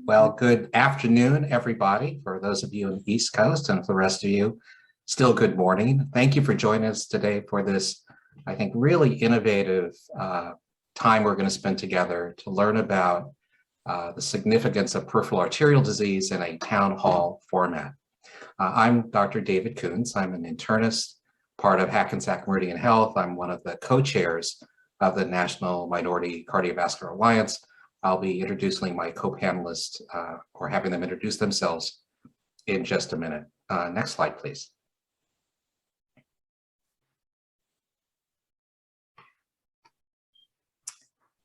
Well, good afternoon, everybody, for those of you on the East Coast, and for the rest of you, still good morning. Thank you for joining us today for this, I think, really innovative time we're going to spend together to learn about the significance of peripheral arterial disease in a town hall format. I'm Dr. David Kountz. I'm an internist, part of Hackensack Meridian Health. I'm one of the co-chairs of the National Minority Cardiovascular Alliance. I'll be introducing my co-panelists or having them introduce themselves in just a minute. Next slide, please.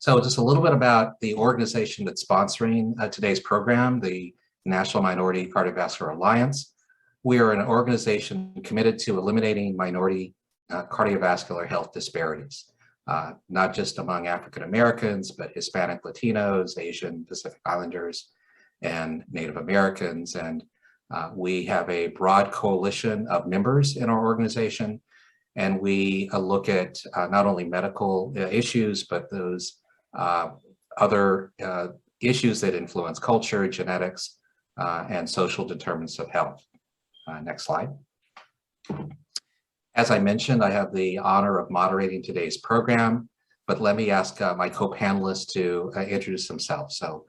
So just a little bit about the organization that's sponsoring today's program, the National Minority Cardiovascular Alliance. We are an organization committed to eliminating minority cardiovascular health disparities. Not just among African Americans, but Hispanic, Latinos, Asian, Pacific Islanders, and Native Americans. And we have a broad coalition of members in our organization. And we look at not only medical issues, but those other issues that influence culture, genetics, and social determinants of health. Next slide. As I mentioned, I have the honor of moderating today's program, but let me ask my co-panelists to introduce themselves. So,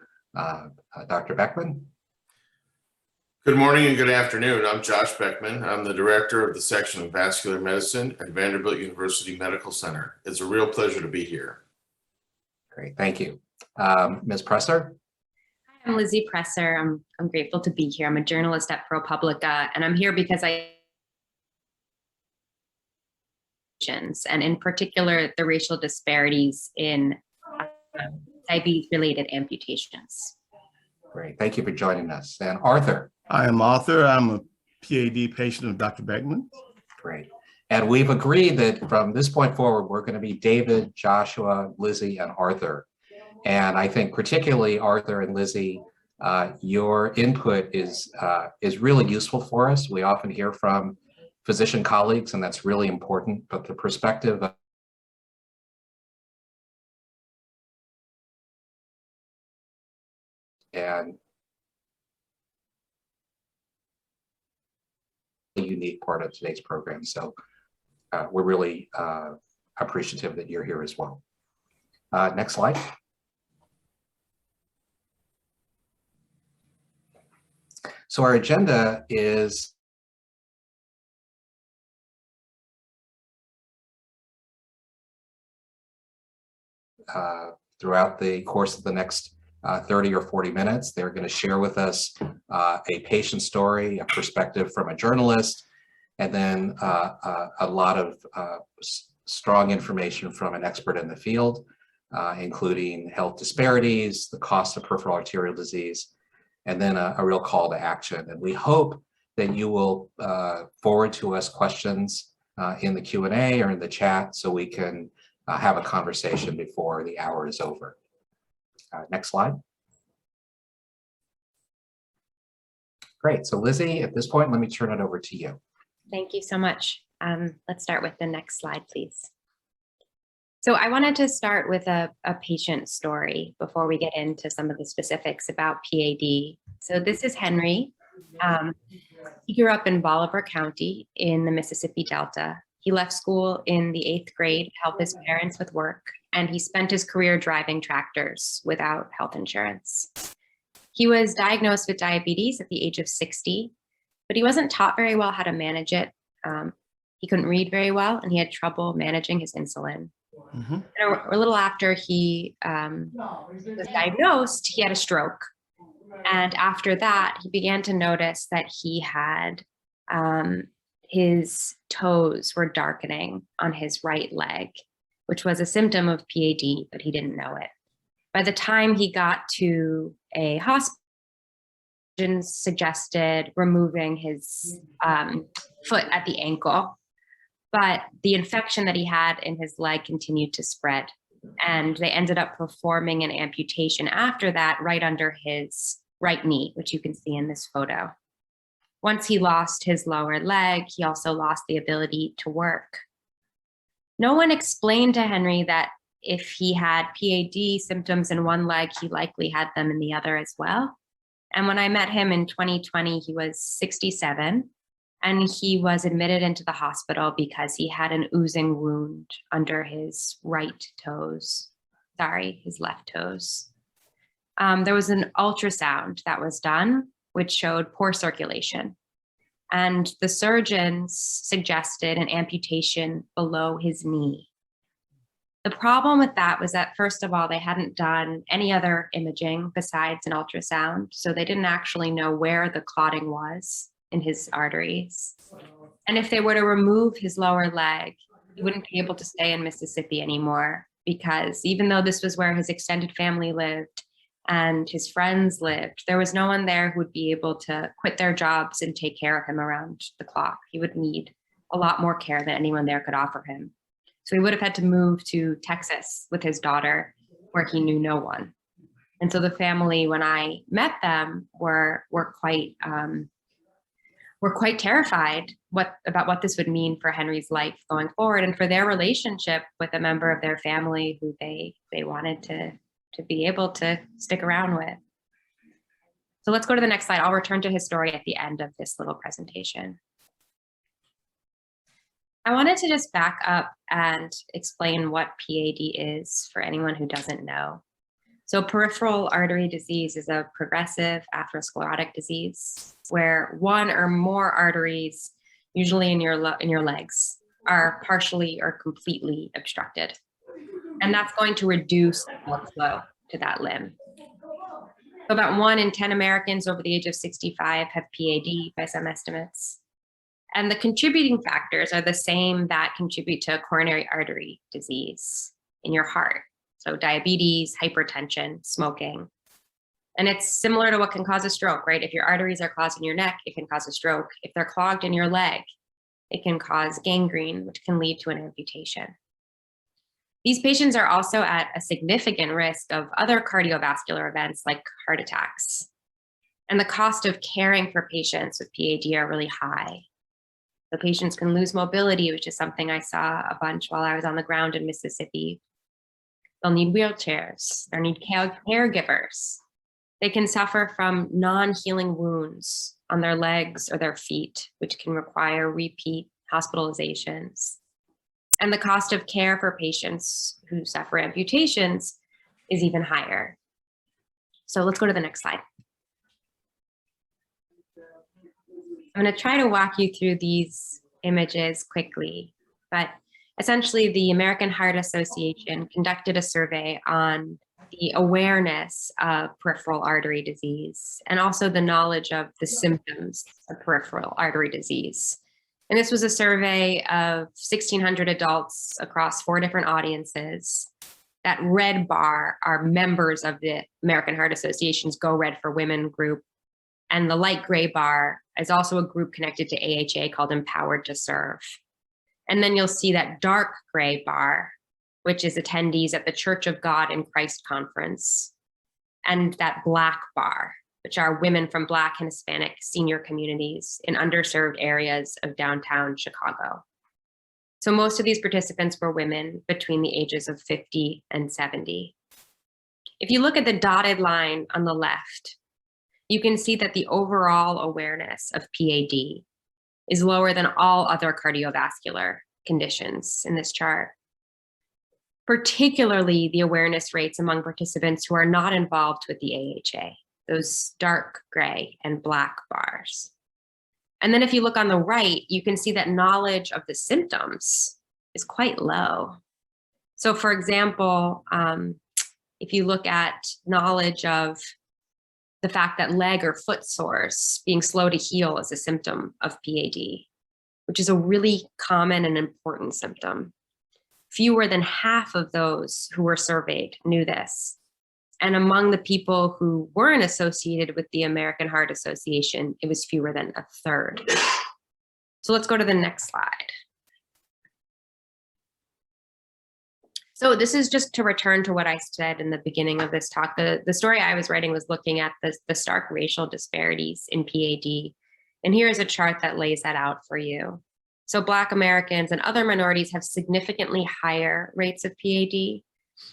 Dr. Beckman. Good morning and good afternoon. I'm Josh Beckman. I'm the director of the section of vascular medicine at Vanderbilt University Medical Center. It's a real pleasure to be here. Great, thank you. Ms. Presser. Hi, I'm Lizzie Presser. I'm grateful to be here. I'm a journalist at ProPublica, and I'm here because and in particular, the racial disparities in diabetes-related amputations. Great, thank you for joining us. And Arthur. I am Arthur. I'm a PAD patient of Dr. Beckman. Great. And we've agreed that from this point forward, we're going to be David, Joshua, Lizzie, and Arthur. And I think particularly Arthur and Lizzie, your input is really useful for us. We often hear from physician colleagues, and that's really important, but the perspective of and a unique part of today's program. So we're really appreciative that you're here as well. Next slide. So our agenda is throughout the course of the next 30 or 40 minutes. They're going to share with us a patient story, a perspective from a journalist, and then a lot of strong information from an expert in the field, including health disparities, the cost of peripheral arterial disease, and then a real call to action. And we hope that you will forward to us questions in the Q&A or in the chat so we can have a conversation before the hour is over. Next slide. Great. So Lizzie, at this point, let me turn it over to you. Thank you so much. Let's start with the next slide, please. So I wanted to start with a patient story before we get into some of the specifics about PAD. So this is Henry. He grew up in Bolivar County in the Mississippi Delta. He left school in the 8th grade to help his parents with work, and he spent his career driving tractors without health insurance. He was diagnosed with diabetes at the age of 60, but he wasn't taught very well how to manage it. He couldn't read very well, and he had trouble managing his insulin. Mm-hmm. And a little after he was diagnosed, he had a stroke. And after that, he began to notice that he had his toes were darkening on his right leg, which was a symptom of PAD, but he didn't know it. By the time he got to a hospital, surgeons suggested removing his foot at the ankle, but the infection that he had in his leg continued to spread. And they ended up performing an amputation after that right under his right knee, which you can see in this photo. Once he lost his lower leg, he also lost the ability to work. No one explained to Henry that if he had PAD symptoms in one leg, he likely had them in the other as well. And when I met him in 2020, he was 67, and he was admitted into the hospital because he had an oozing wound under his his left toes. There was an ultrasound that was done, which showed poor circulation. And the surgeons suggested an amputation below his knee. The problem with that was that, first of all, they hadn't done any other imaging besides an ultrasound. So they didn't actually know where the clotting was in his arteries. And if they were to remove his lower leg, he wouldn't be able to stay in Mississippi anymore, because even though this was where his extended family lived and his friends lived, there was no one there who would be able to quit their jobs and take care of him around the clock. He would need a lot more care than anyone there could offer him. So he would have had to move to Texas with his daughter, where he knew no one. And so the family, when I met them, were quite terrified about what this would mean for Henry's life going forward, and for their relationship with a member of their family who they wanted to be able to stick around with. So let's go to the next slide. I'll return to his story at the end of this little presentation. I wanted to just back up and explain what PAD is for anyone who doesn't know. So peripheral artery disease is a progressive atherosclerotic disease where one or more arteries, usually in your legs, are partially or completely obstructed. And that's going to reduce blood flow to that limb. So about 1 in 10 Americans over the age of 65 have PAD by some estimates. And the contributing factors are the same that contribute to coronary artery disease in your heart. So diabetes, hypertension, smoking. And it's similar to what can cause a stroke, right? If your arteries are clogged in your neck, it can cause a stroke. If they're clogged in your leg, it can cause gangrene, which can lead to an amputation. These patients are also at a significant risk of other cardiovascular events like heart attacks. And the cost of caring for patients with PAD are really high. The patients can lose mobility, which is something I saw a bunch while I was on the ground in Mississippi. They'll need wheelchairs, they'll need caregivers. They can suffer from non-healing wounds on their legs or their feet, which can require repeat hospitalizations. And the cost of care for patients who suffer amputations is even higher. So let's go to the next slide. I'm going to try to walk you through these images quickly, but essentially the American Heart Association conducted a survey on the awareness of peripheral artery disease and also the knowledge of the symptoms of peripheral artery disease. And this was a survey of 1,600 adults across 4 different audiences. That red bar are members of the American Heart Association's Go Red for Women group. And the light gray bar is also a group connected to AHA called Empowered to Serve. And then you'll see that dark gray bar, which is attendees at the Church of God in Christ conference. And that black bar, which are women from Black and Hispanic senior communities in underserved areas of downtown Chicago. So most of these participants were women between the ages of 50 and 70. If you look at the dotted line on the left, you can see that the overall awareness of PAD is lower than all other cardiovascular conditions in this chart. Particularly the awareness rates among participants who are not involved with the AHA, those dark gray and black bars. And then if you look on the right, you can see that knowledge of the symptoms is quite low. So for example, if you look at knowledge of the fact that leg or foot sores being slow to heal is a symptom of PAD, which is a really common and important symptom. Fewer than half of those who were surveyed knew this. And among the people who weren't associated with the American Heart Association, it was fewer than a third. So let's go to the next slide. So this is just to return to what I said in the beginning of this talk. The story I was writing was looking at the stark racial disparities in PAD. And here is a chart that lays that out for you. So Black Americans and other minorities have significantly higher rates of PAD.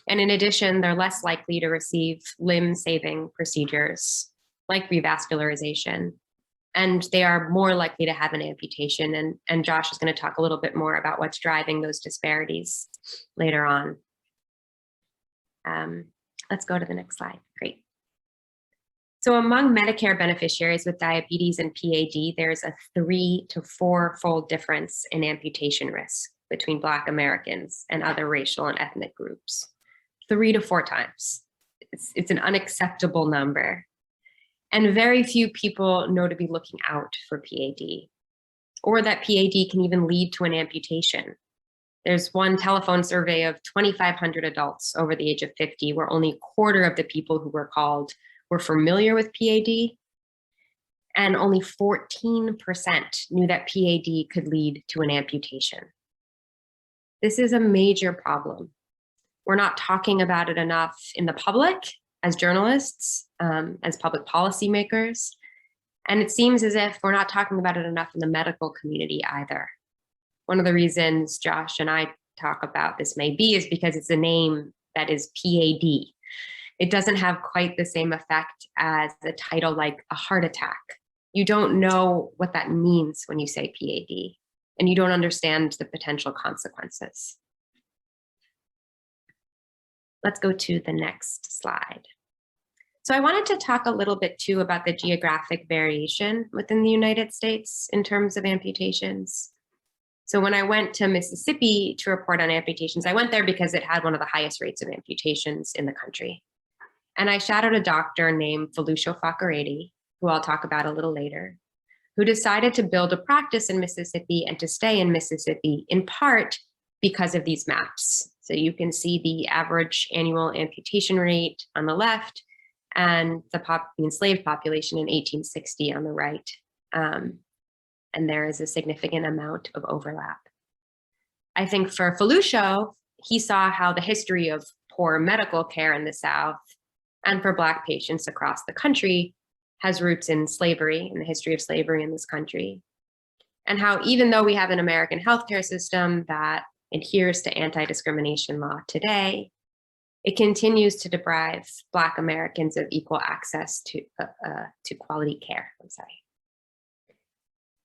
And in addition, they're less likely to receive limb-saving procedures. like revascularization, and they are more likely to have an amputation. And Josh is going to talk a little bit more about what's driving those disparities later on. Let's go to the next slide. Great. So among Medicare beneficiaries with diabetes and PAD, there's a 3 to 4-fold difference in amputation risk between Black Americans and other racial and ethnic groups. 3 to 4 times. It's an unacceptable number. And very few people know to be looking out for PAD, or that PAD can even lead to an amputation. There's one telephone survey of 2,500 adults over the age of 50, where only a quarter of the people who were called were familiar with PAD, and only 14% knew that PAD could lead to an amputation. This is a major problem. We're not talking about it enough in the public, as journalists, as public policymakers, and it seems as if we're not talking about it enough in the medical community either. One of the reasons Josh and I talk about this may be is because it's a name that is PAD. It doesn't have quite the same effect as a title like a heart attack. You don't know what that means when you say PAD, and you don't understand the potential consequences. Let's go to the next slide. So I wanted to talk a little bit too about the geographic variation within the United States in terms of amputations. So when I went to Mississippi to report on amputations, I went there because it had one of the highest rates of amputations in the country. And I shadowed a doctor named Fakher Ebdi, who I'll talk about a little later, who decided to build a practice in Mississippi and to stay in Mississippi in part because of these maps. So you can see the average annual amputation rate on the left and the enslaved population in 1860 on the right. And there is a significant amount of overlap. I think for Felucio, he saw how the history of poor medical care in the South and for Black patients across the country has roots in slavery, in the history of slavery in this country. And how even though we have an American healthcare system that adheres to anti-discrimination law today, it continues to deprive Black Americans of equal access to quality care. I'm sorry.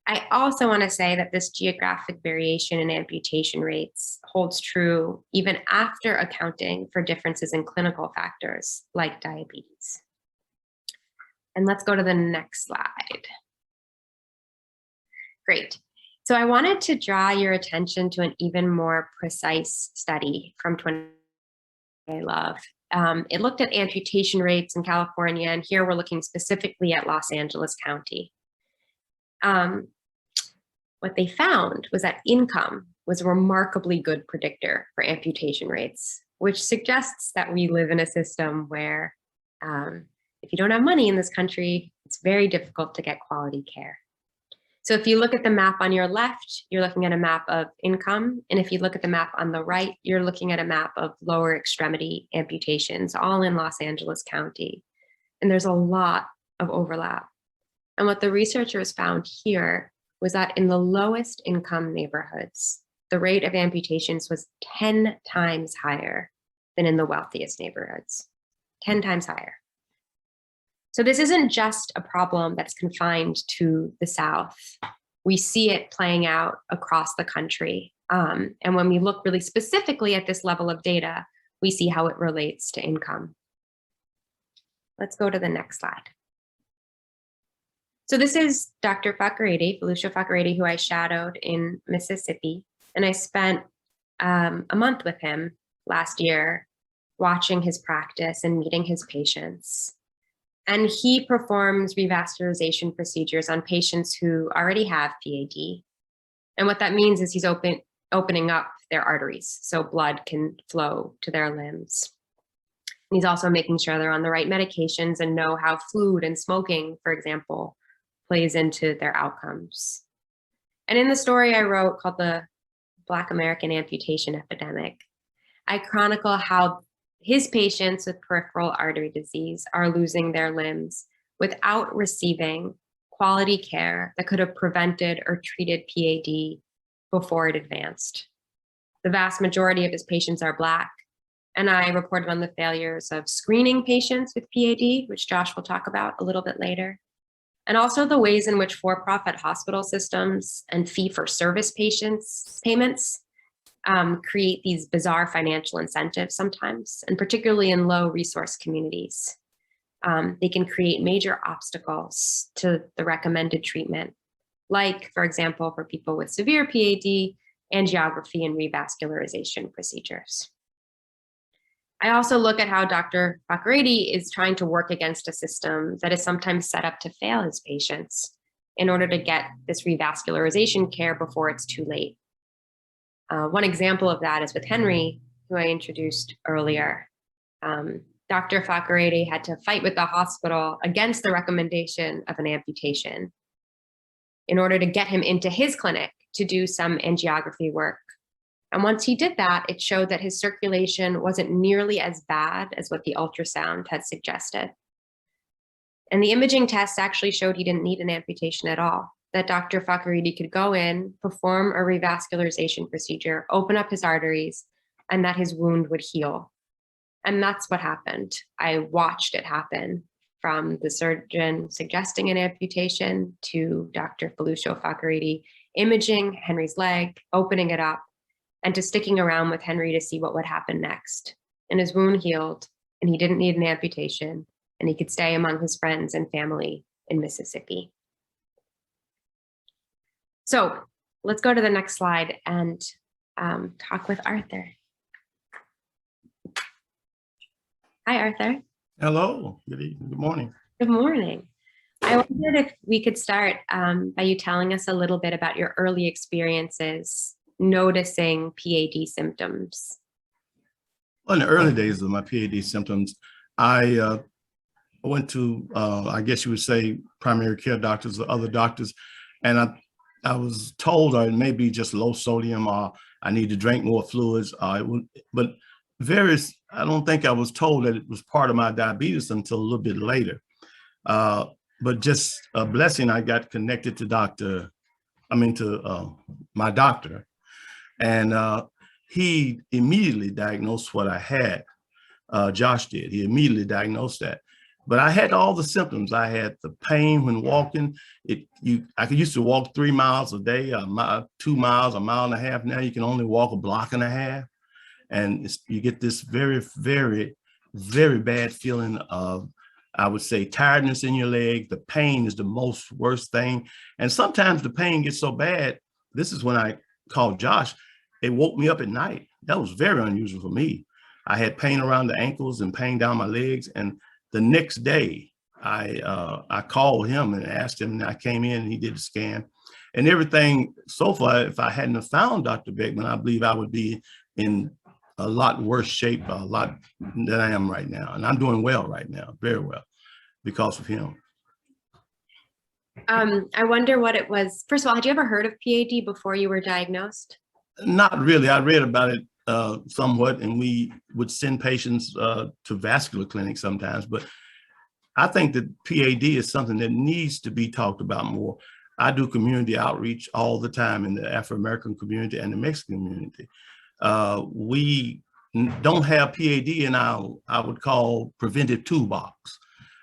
I also want to say that this geographic variation in amputation rates holds true even after accounting for differences in clinical factors like diabetes. And let's go to the next slide. Great. So I wanted to draw your attention to an even more precise study from 2020 I love. It looked at amputation rates in California, and here we're looking specifically at Los Angeles County. What they found was that income was a remarkably good predictor for amputation rates, which suggests that we live in a system where if you don't have money in this country, it's very difficult to get quality care. So if you look at the map on your left, you're looking at a map of income. And if you look at the map on the right, you're looking at a map of lower extremity amputations, all in Los Angeles County. And there's a lot of overlap. And what the researchers found here was that in the lowest income neighborhoods, the rate of amputations was 10 times higher than in the wealthiest neighborhoods, 10 times higher. So this isn't just a problem that's confined to the South. We see it playing out across the country. And when we look really specifically at this level of data, we see how it relates to income. Let's go to the next slide. So this is Dr. Fakher Ebdi, Fakher Ebdi, who I shadowed in Mississippi. And I spent a month with him last year, watching his practice and meeting his patients. And he performs revascularization procedures on patients who already have PAD. And what that means is he's opening up their arteries so blood can flow to their limbs. And he's also making sure they're on the right medications and know how food and smoking, for example, plays into their outcomes. And in the story I wrote called The Black American Amputation Epidemic, I chronicle how his patients with peripheral artery disease are losing their limbs without receiving quality care that could have prevented or treated PAD before it advanced. The vast majority of his patients are Black, And I reported on the failures of screening patients with PAD, which Josh will talk about a little bit later. And also the ways in which for-profit hospital systems and fee-for-service payments create these bizarre financial incentives sometimes, and particularly in low-resource communities. They can create major obstacles to the recommended treatment, like, for example, for people with severe PAD, angiography and revascularization procedures. I also look at how Dr. Fakhreide is trying to work against a system that is sometimes set up to fail his patients in order to get this revascularization care before it's too late. One example of that is with Henry, who I introduced earlier. Dr. Fakhreide had to fight with the hospital against the recommendation of an amputation in order to get him into his clinic to do some angiography work. And once he did that, it showed that his circulation wasn't nearly as bad as what the ultrasound had suggested. And the imaging tests actually showed he didn't need an amputation at all, that Dr. Fakhreide could go in, perform a revascularization procedure, open up his arteries, and that his wound would heal. And that's what happened. I watched it happen, from the surgeon suggesting an amputation to Dr. Felucio Fakhreide imaging Henry's leg, opening it up, and to sticking around with Henry to see what would happen next. And his wound healed, and he didn't need an amputation, and he could stay among his friends and family in Mississippi. So let's go to the next slide and talk with Arthur. Hi, Arthur. Hello, good evening, good morning. Good morning. I wondered if we could start by you telling us a little bit about your early experiences noticing PAD symptoms. Well, in the early days of my PAD symptoms, I went to, I guess you would say, primary care doctors or other doctors, and I was told it may be just low sodium, or I need to drink more fluids, but I don't think I was told that it was part of my diabetes until a little bit later. But just a blessing, I got connected to my doctor, and he immediately diagnosed what I had. Josh did. He immediately diagnosed that. But I had all the symptoms. I had the pain when walking. I used to walk 3 miles a day, 2 miles, 1.5 miles. Now you can only walk 1.5 blocks. And you get this very, very, very bad feeling of, I would say, tiredness in your leg. The pain is the worst thing. And sometimes the pain gets so bad, this is when I called Josh, it woke me up at night. That was very unusual for me. I had pain around the ankles and pain down my legs. And the next day, I called him and asked him, and I came in and he did a scan. And everything so far, if I hadn't have found Dr. Beckman, I believe I would be in a lot worse shape, a lot than I am right now. And I'm doing well right now, very well, because of him. I wonder what it was. First of all, had you ever heard of PAD before you were diagnosed? Not really. I read about it somewhat, and we would send patients to vascular clinics sometimes, but I think that PAD is something that needs to be talked about more. I do community outreach all the time in the Afro-American community and the Mexican community. We don't have PAD in our, I would call, preventive toolbox.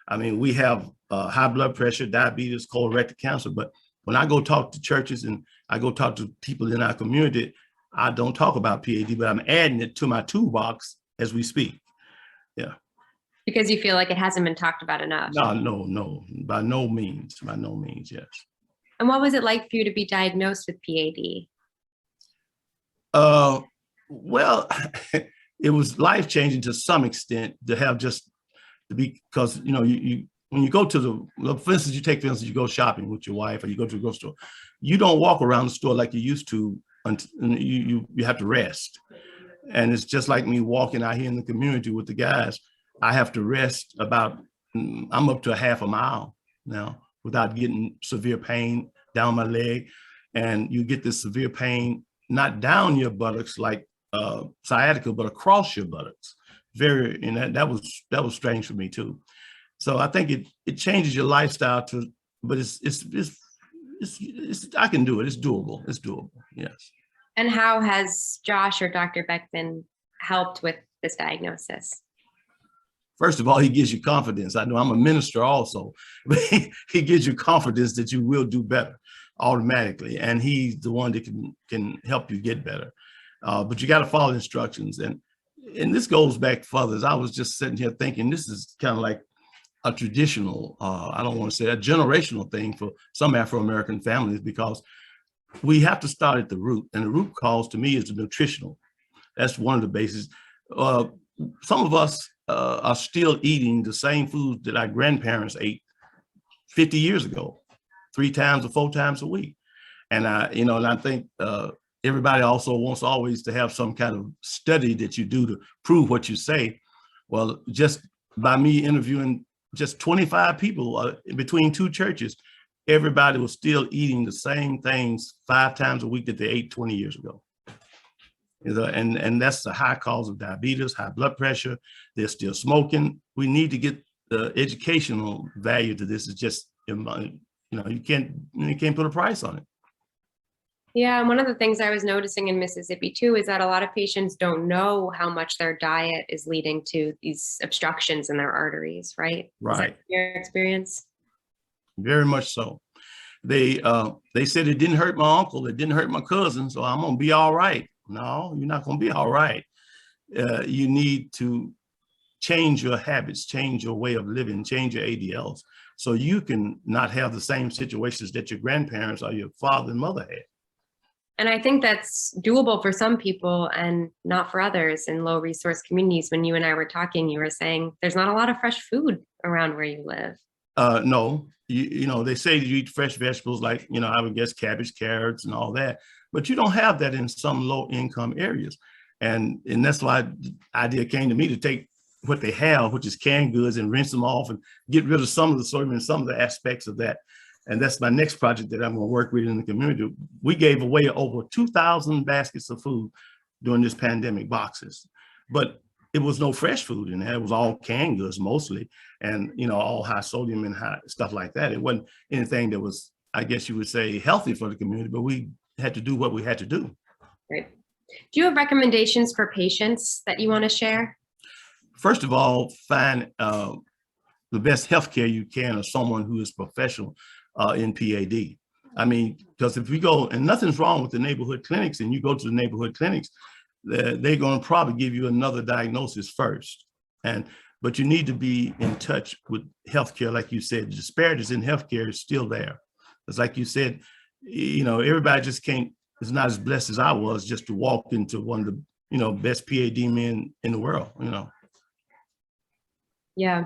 I mean, we have high blood pressure, diabetes, colorectal cancer, but when I go talk to churches and I go talk to people in our community, I don't talk about PAD, but I'm adding it to my toolbox as we speak. Yeah. Because you feel like it hasn't been talked about enough. No, by no means, yes. And what was it like for you to be diagnosed with PAD? Well, it was life-changing to some extent to have because, you know, when you go to for instance, you go shopping with your wife or you go to the grocery store, you don't walk around the store like you used to until you have to rest. And it's just like me walking out here in the community with the guys. I have to rest I'm up to 1/2 mile now without getting severe pain down my leg. And you get this severe pain, not down your buttocks like sciatica, but across your buttocks. And that was strange for me too. So I think it changes your lifestyle but I can do it. It's doable. Yes. And how has Josh or Dr. Beckman helped with this diagnosis? First of all, he gives you confidence. I know I'm a minister also, but he gives you confidence that you will do better automatically. And he's the one that can help you get better. But you got to follow instructions. And this goes back further. I was just sitting here thinking this is kind of like a traditional, I don't want to say a generational thing for some Afro-American families, because we have to start at the root. And the root cause to me is the nutritional. That's one of the bases. Some of us are still eating the same food that our grandparents ate 50 years ago, 3 times or 4 times a week. And I think everybody also wants always to have some kind of study that you do to prove what you say. Well, just by me interviewing just 25 people between 2 churches, everybody was still eating the same things 5 times a week that they ate 20 years ago. And that's the high cause of diabetes, high blood pressure. They're still smoking. We need to get the educational value to this. It's just, you can't put a price on it. Yeah, and one of the things I was noticing in Mississippi too is that a lot of patients don't know how much their diet is leading to these obstructions in their arteries, right? Right. Is that your experience? Very much so. They said it didn't hurt my uncle, it didn't hurt my cousin, so I'm gonna be all right. No, you're not gonna be all right. You need to change your habits, change your way of living, change your ADLs, so you can not have the same situations that your grandparents or your father and mother had. And I think that's doable for some people and not for others in low resource communities. When you and I were talking, you were saying there's not a lot of fresh food around where you live. No, they say you eat fresh vegetables like, I would guess cabbage, carrots and all that, but you don't have that in some low income areas. And that's why the idea came to me to take what they have, which is canned goods, and rinse them off and get rid of some of the sodium and some of the aspects of that. And that's my next project that I'm going to work with in the community. We gave away over 2,000 baskets of food during this pandemic, boxes, but it was no fresh food in there. It was all canned goods mostly, and all high sodium and high stuff like that. It wasn't anything that was, I guess you would say, healthy for the community, but we had to do what we had to do. Great. Do you have recommendations for patients that you want to share? First of all, find the best healthcare you can of someone who is professional in PAD. I mean, because if we go, and nothing's wrong with the neighborhood clinics, and you go to the neighborhood clinics, they're going to probably give you another diagnosis first. But you need to be in touch with healthcare. Like you said, the disparities in healthcare is still there. It's like you said, everybody just is not as blessed as I was just to walk into one of the, best PAD men in the world, Yeah.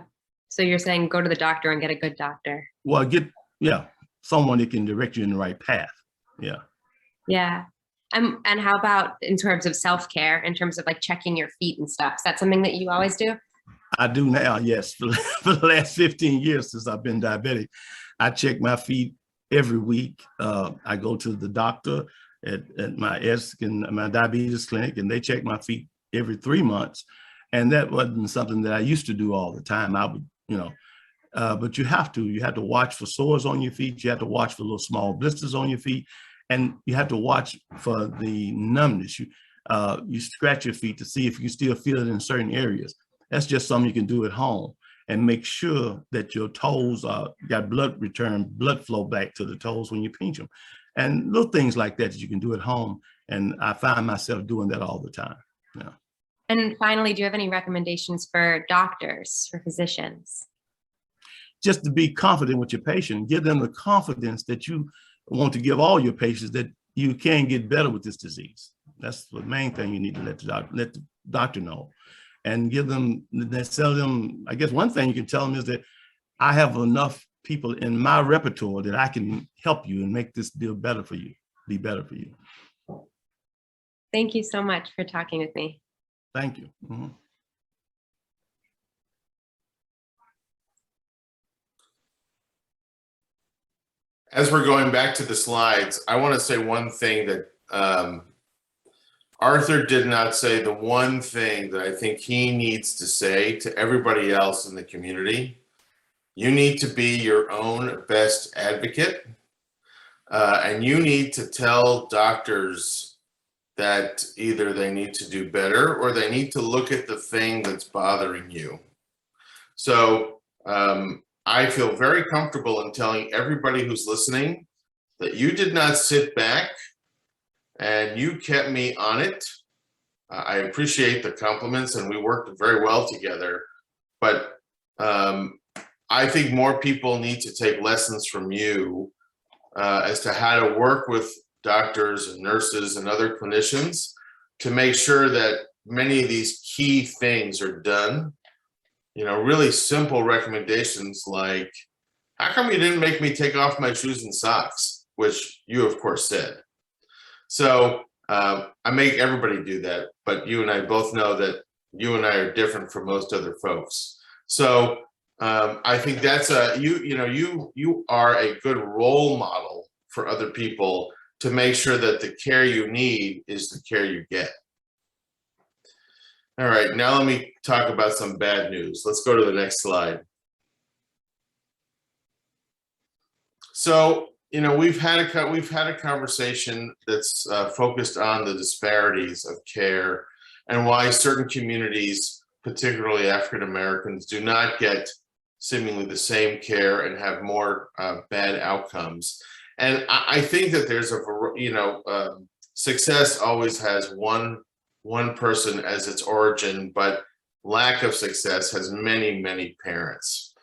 So you're saying go to the doctor and get a good doctor. Well, someone that can direct you in the right path. Yeah. Yeah. And how about in terms of self-care, in terms of like checking your feet and stuff? Is that something that you always do? I do now, yes. For the last 15 years since I've been diabetic, I check my feet every week. I go to the doctor at my ESC and my diabetes clinic, and they check my feet every 3 months. And that wasn't something that I used to do all the time. I would, but you have to watch for sores on your feet. You have to watch for little small blisters on your feet. And you have to watch for the numbness. You scratch your feet to see if you still feel it in certain areas. That's just something you can do at home, and make sure that your toes got blood flow back to the toes when you pinch them. And little things like that you can do at home. And I find myself doing that all the time. Yeah. And finally, do you have any recommendations for doctors, for physicians? Just to be confident with your patient, give them the confidence that you want to give all your patients, that you can get better with this disease. That's the main thing you need to let the doctor know, and give them, tell them, I guess one thing you can tell them is that I have enough people in my repertoire that I can help you and make this deal better for you, be better for you. Thank you so much for talking with me. Thank you. Mm-hmm. As we're going back to the slides, I want to say one thing that Arthur did not say, the one thing that I think he needs to say to everybody else in the community. You need to be your own best advocate, and you need to tell doctors that either they need to do better or they need to look at the thing that's bothering you. So I feel very comfortable in telling everybody who's listening that you did not sit back and you kept me on it. I appreciate the compliments and we worked very well together, but I think more people need to take lessons from you as to how to work with doctors and nurses and other clinicians to make sure that many of these key things are done. You know, really simple recommendations like, how come you didn't make me take off my shoes and socks? Which you, of course, said. So I make everybody do that, but you and I both know that you and I are different from most other folks. So I think that's you are a good role model for other people to make sure that the care you need is the care you get. All right, now let me talk about some bad news. Let's go to the next slide. So, you know, we've had a conversation that's focused on the disparities of care and why certain communities, particularly African Americans, do not get seemingly the same care and have more bad outcomes. And I think that there's success always has one person as its origin, but lack of success has many, many parents.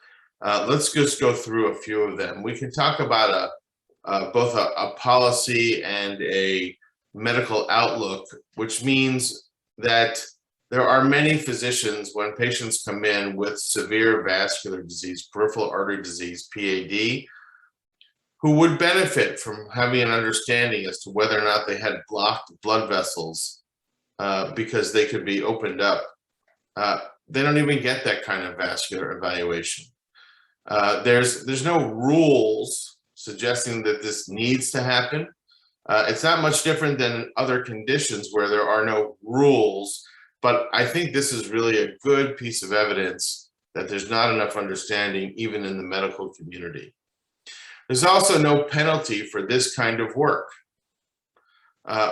Let's just go through a few of them. We can talk about both a policy and a medical outlook, which means that there are many physicians when patients come in with severe vascular disease, peripheral artery disease, PAD, who would benefit from having an understanding as to whether or not they had blocked blood vessels because they could be opened up. They don't even get that kind of vascular evaluation. There's no rules suggesting that this needs to happen. It's not much different than other conditions where there are no rules, but I think this is really a good piece of evidence that there's not enough understanding even in the medical community. There's also no penalty for this kind of work.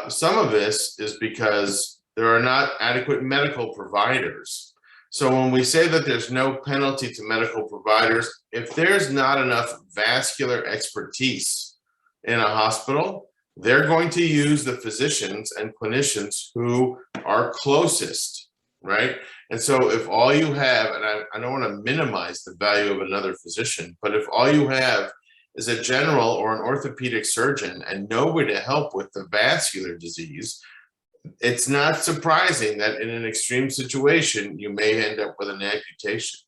Some of this is because there are not adequate medical providers. So when we say that there's no penalty to medical providers, if there's not enough vascular expertise in a hospital, they're going to use the physicians and clinicians who are closest, right? And so if all you have, and I don't want to minimize the value of another physician, but if all you have is a general or an orthopedic surgeon and nobody to help with the vascular disease, it's not surprising that in an extreme situation, you may end up with an amputation.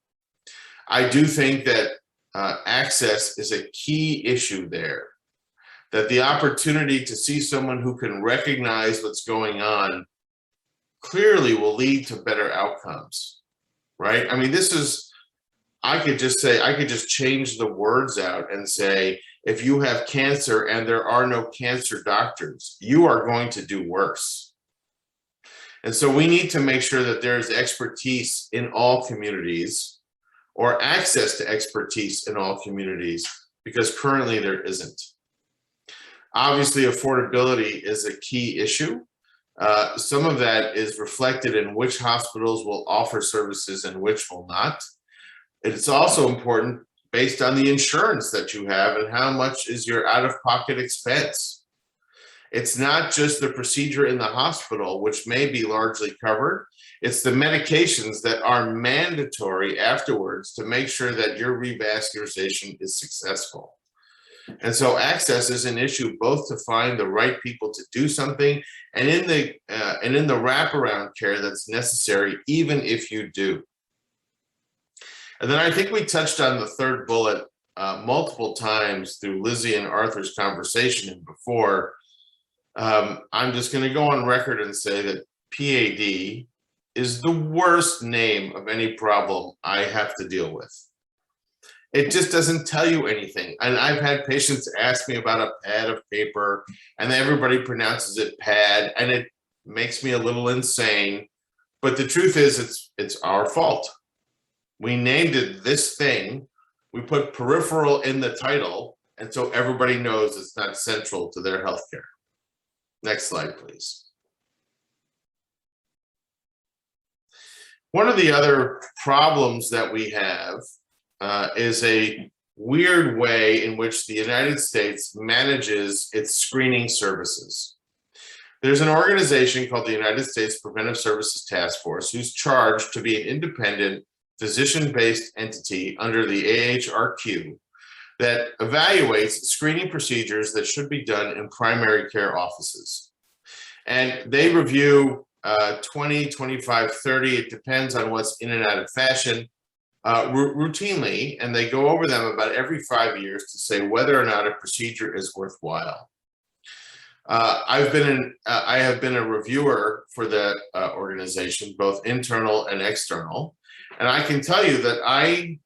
I do think that access is a key issue there, that the opportunity to see someone who can recognize what's going on clearly will lead to better outcomes, right? I mean, this is, I could just change the words out and say, if you have cancer and there are no cancer doctors, you are going to do worse. And so we need to make sure that there is expertise in all communities or access to expertise in all communities, because currently there isn't. Obviously, affordability is a key issue. Some of that is reflected in which hospitals will offer services and which will not. It's also important based on the insurance that you have and how much is your out-of-pocket expense. It's not just the procedure in the hospital, which may be largely covered. It's the medications that are mandatory afterwards to make sure that your revascularization is successful. And so access is an issue both to find the right people to do something and in the wraparound care that's necessary, even if you do. And then I think we touched on the third bullet multiple times through Lizzie and Arthur's conversation and before. I'm just going to go on record and say that PAD is the worst name of any problem I have to deal with. It just doesn't tell you anything. And I've had patients ask me about a pad of paper and everybody pronounces it pad, and it makes me a little insane. But the truth is it's our fault. We named it this thing. We put peripheral in the title, and so everybody knows it's not central to their healthcare. Next slide, please. One of the other problems that we have is a weird way in which the United States manages its screening services. There's an organization called the United States Preventive Services Task Force, who's charged to be an independent, physician-based entity under the AHRQ that evaluates screening procedures that should be done in primary care offices. And they review 20, 25, 30, it depends on what's in and out of fashion, routinely, and they go over them about every 5 years to say whether or not a procedure is worthwhile. I have been a reviewer for that organization, both internal and external, and I can tell you that I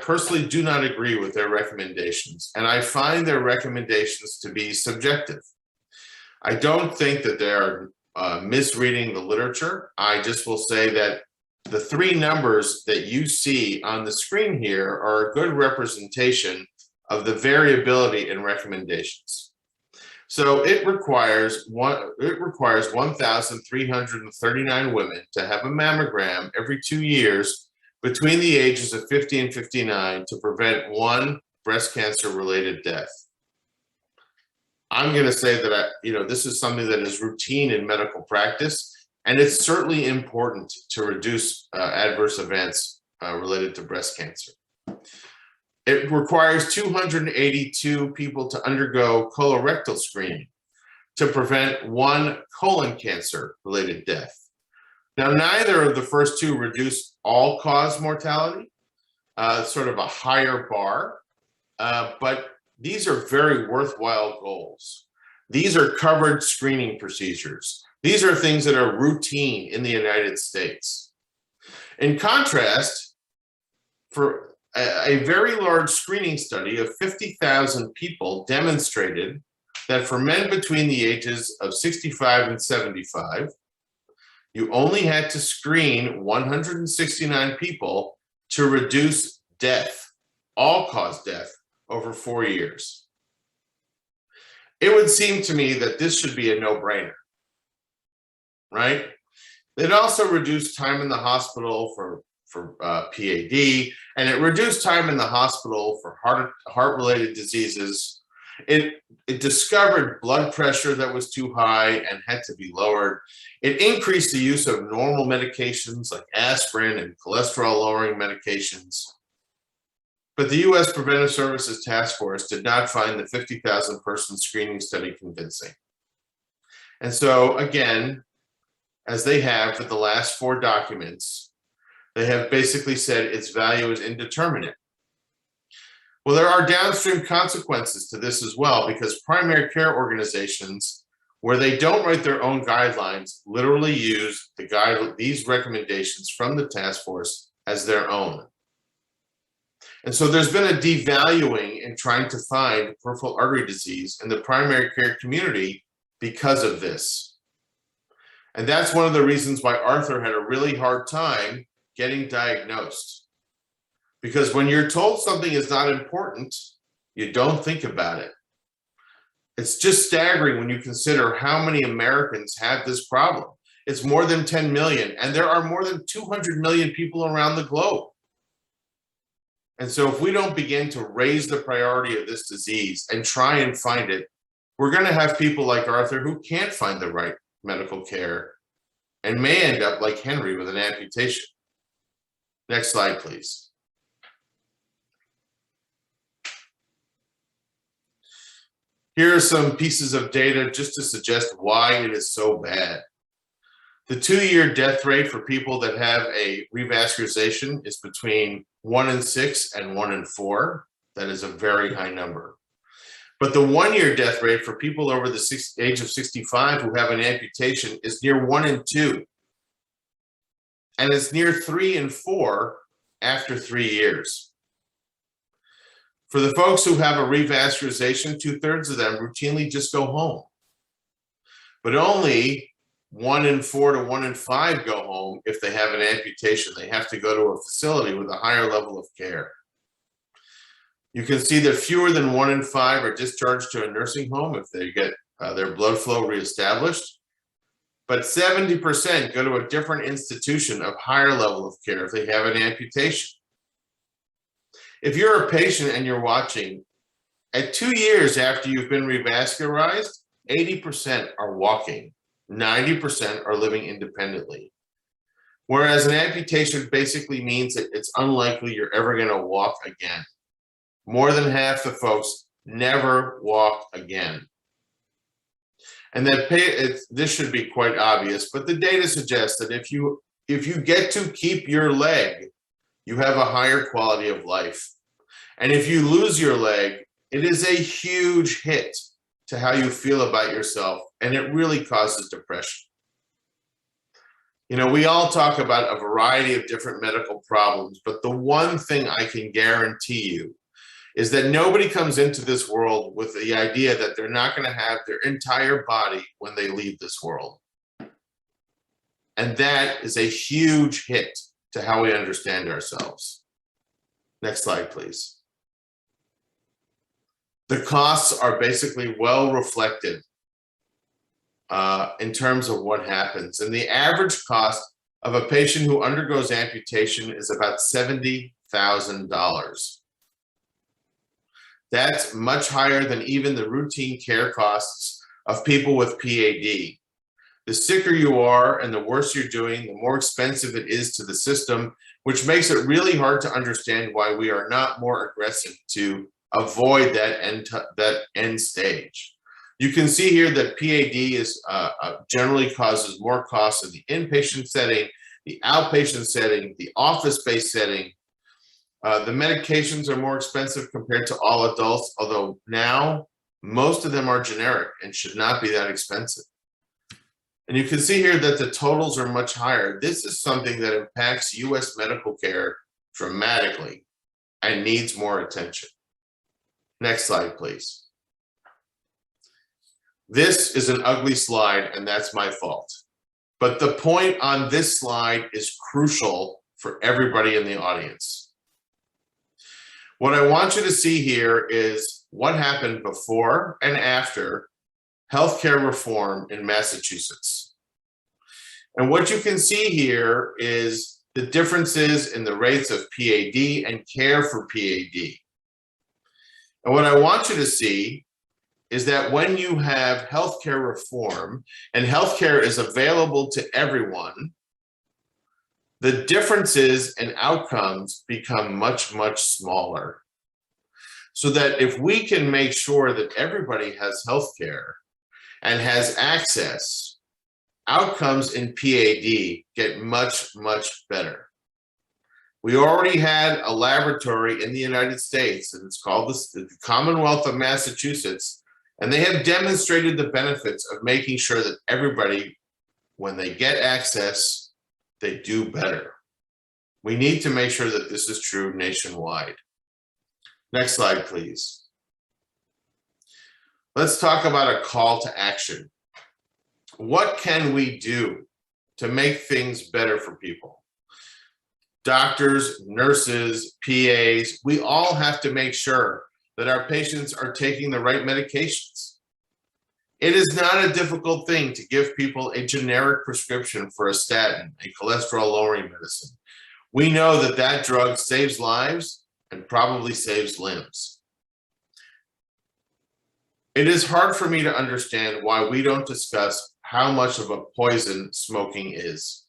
personally do not agree with their recommendations, and I find their recommendations to be subjective. I don't think that they're misreading the literature. I just will say that the three numbers that you see on the screen here are a good representation of the variability in recommendations. So it requires 1,339 women to have a mammogram every 2 years between the ages of 50 and 59 to prevent one breast cancer related death. I'm going to say that this is something that is routine in medical practice, and it's certainly important to reduce adverse events related to breast cancer. It requires 282 people to undergo colorectal screening to prevent one colon cancer related death. Now, neither of the first two reduce all-cause mortality, sort of a higher bar, but these are very worthwhile goals. These are covered screening procedures. These are things that are routine in the United States. In contrast, for a very large screening study of 50,000 people demonstrated that for men between the ages of 65 and 75, you only had to screen 169 people to reduce death, all-cause death, over 4 years. It would seem to me that this should be a no-brainer, right? It also reduced time in the hospital for PAD, and it reduced time in the hospital for heart-related diseases. It discovered blood pressure that was too high and had to be lowered. It increased the use of normal medications like aspirin and cholesterol-lowering medications. But the U.S. Preventive Services Task Force did not find the 50,000-person screening study convincing. And so, again, as they have for the last 4 documents, they have basically said its value is indeterminate. Well, there are downstream consequences to this as well, because primary care organizations, where they don't write their own guidelines, literally use these recommendations from the task force as their own. And so there's been a devaluing in trying to find peripheral artery disease in the primary care community because of this. And that's one of the reasons why Arthur had a really hard time getting diagnosed. Because when you're told something is not important, you don't think about it. It's just staggering when you consider how many Americans have this problem. It's more than 10 million, and there are more than 200 million people around the globe. And so if we don't begin to raise the priority of this disease and try and find it, we're going to have people like Arthur who can't find the right medical care and may end up like Henry with an amputation. Next slide, please. Here are some pieces of data just to suggest why it is so bad. The 2-year death rate for people that have a revascularization is between 1 in 6 and 1 in 4. That is a very high number. But the 1-year death rate for people over the age of 65 who have an amputation is near 1 in 2. And it's near 3 in 4 after 3 years. For the folks who have a revascularization, 2/3 of them routinely just go home. But only 1 in 4 to 1 in 5 go home if they have an amputation. They have to go to a facility with a higher level of care. You can see that fewer than 1 in 5 are discharged to a nursing home if they get their blood flow reestablished. but 70% go to a different institution of higher level of care if they have an amputation. If you're a patient and you're watching, at 2 years after you've been revascularized, 80% are walking, 90% are living independently. Whereas an amputation basically means that it's unlikely you're ever going to walk again. More than half the folks never walk again. And that this should be quite obvious, but the data suggests that if you get to keep your leg, you have a higher quality of life. And if you lose your leg, it is a huge hit to how you feel about yourself, and it really causes depression. You know, we all talk about a variety of different medical problems, but the one thing I can guarantee you is that nobody comes into this world with the idea that they're not going to have their entire body when they leave this world. And that is a huge hit to how we understand ourselves. Next slide, please. The costs are basically well reflected in terms of what happens. And the average cost of a patient who undergoes amputation is about $70,000. That's much higher than even the routine care costs of people with PAD. The sicker you are and the worse you're doing, the more expensive it is to the system, which makes it really hard to understand why we are not more aggressive to avoid that end stage. You can see here that PAD is generally causes more costs in the inpatient setting, the outpatient setting, the office-based setting. The medications are more expensive compared to all adults, although now most of them are generic and should not be that expensive. And you can see here that the totals are much higher. This is something that impacts US medical care dramatically and needs more attention. Next slide, please. This is an ugly slide, and that's my fault. But the point on this slide is crucial for everybody in the audience. What I want you to see here is what happened before and after healthcare reform in Massachusetts. And what you can see here is the differences in the rates of PAD and care for PAD. And what I want you to see is that when you have healthcare reform and healthcare is available to everyone, the differences in outcomes become much, much smaller. So that if we can make sure that everybody has healthcare and has access, outcomes in PAD get much, much better. We already had a laboratory in the United States, and it's called the Commonwealth of Massachusetts, and they have demonstrated the benefits of making sure that everybody, when they get access, they do better. We need to make sure that this is true nationwide. Next slide, please. Let's talk about a call to action. What can we do to make things better for people? Doctors, nurses, PAs, we all have to make sure that our patients are taking the right medications. It is not a difficult thing to give people a generic prescription for a statin, a cholesterol-lowering medicine. We know that that drug saves lives and probably saves limbs. It is hard for me to understand why we don't discuss how much of a poison smoking is.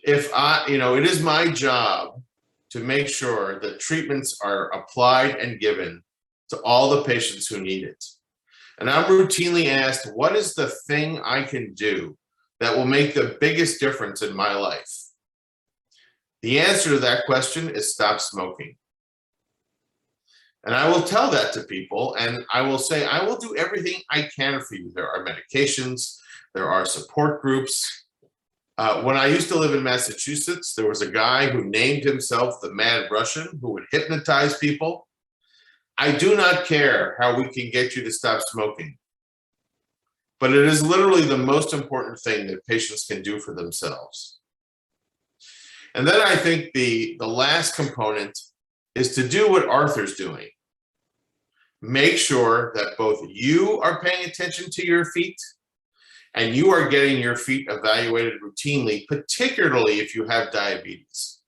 It is my job to make sure that treatments are applied and given to all the patients who need it. And I'm routinely asked, what is the thing I can do that will make the biggest difference in my life? The answer to that question is stop smoking. And I will tell that to people, and I will say, I will do everything I can for you. There are medications, there are support groups. When I used to live in Massachusetts, there was a guy who named himself the Mad Russian who would hypnotize people. I do not care how we can get you to stop smoking, but it is literally the most important thing that patients can do for themselves. And then I think the last component is to do what Arthur's doing. Make sure that both you are paying attention to your feet and you are getting your feet evaluated routinely, particularly if you have diabetes.